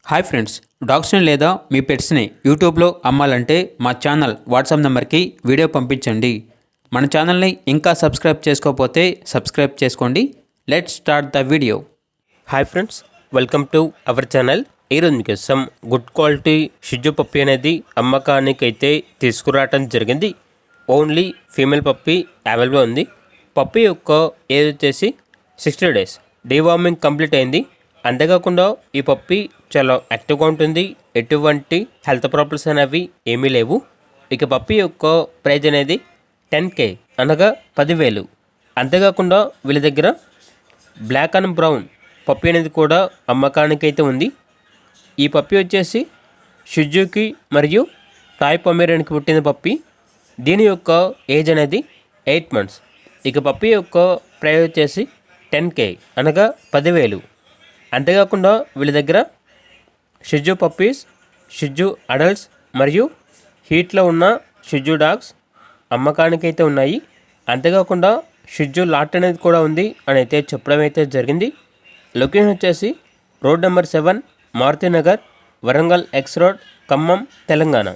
Hi friends, డాగ్స్ని లేదా మీ పెట్స్ని యూట్యూబ్లో అమ్మాలంటే మా ఛానల్ వాట్సాప్ నెంబర్కి వీడియో పంపించండి. మన ఛానల్ని ఇంకా సబ్స్క్రైబ్ చేసుకోకపోతే సబ్స్క్రైబ్ చేసుకోండి. Let's start the video. Hi friends, welcome to our channel. ఈరోజు మీకోసం గుడ్ క్వాలిటీ షిజు పప్పీ అనేది అమ్మకానికి అయితే తీసుకురావటం జరిగింది. ఓన్లీ ఫీమేల్ పప్పీ అవైలబుల్ ఉంది. పప్పీ యొక్క ఏజ్ వచ్చేసి 60 days. డీవార్మింగ్ కంప్లీట్ అయింది. అంతేకాకుండా ఈ పప్పీ చాలా యాక్టివ్గా ఉంటుంది. ఎటువంటి హెల్త్ ప్రాబ్లమ్స్ అనేవి ఏమీ లేవు. ఇక పప్పీ యొక్క ప్రైజ్ అనేది 10K అనగా 10,000. అంతేకాకుండా వీళ్ళ దగ్గర బ్లాక్ అండ్ బ్రౌన్ పప్పీ అనేది కూడా అమ్మకానికి అయితే ఉంది. ఈ పప్పీ వచ్చేసి షిజుకి మరియు టాయ్ పొమేరియన్కి పుట్టిన పప్పీ. దీని యొక్క ఏజ్ అనేది 8 months. ఇక పప్పీ యొక్క ప్రైజ్ వచ్చేసి 10K అనగా 10,000. అంతేకాకుండా వీళ్ళ దగ్గర షిజు పప్పీస్, షిజు అడల్ట్స్ మరియు హీట్లో ఉన్న షిజు డాగ్స్ అమ్మకానికి అయితే ఉన్నాయి. అంతేకాకుండా షిజు లాట్ అనేది కూడా ఉంది అని అయితే చెప్పడం అయితే జరిగింది. లొకేషన్ వచ్చేసి road number 7, Maruthi Nagar, Warangal X road, Khammam, Telangana.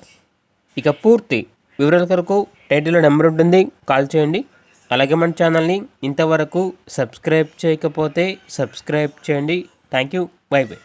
ఇక పూర్తి వివరాల కొరకు టైటిల్లో నెంబర్ ఉంటుంది, కాల్ చేయండి. అలాగే మన ఛానల్ని ఇంతవరకు సబ్స్క్రైబ్ చేయకపోతే సబ్స్క్రైబ్ చేయండి. Thank you. By by.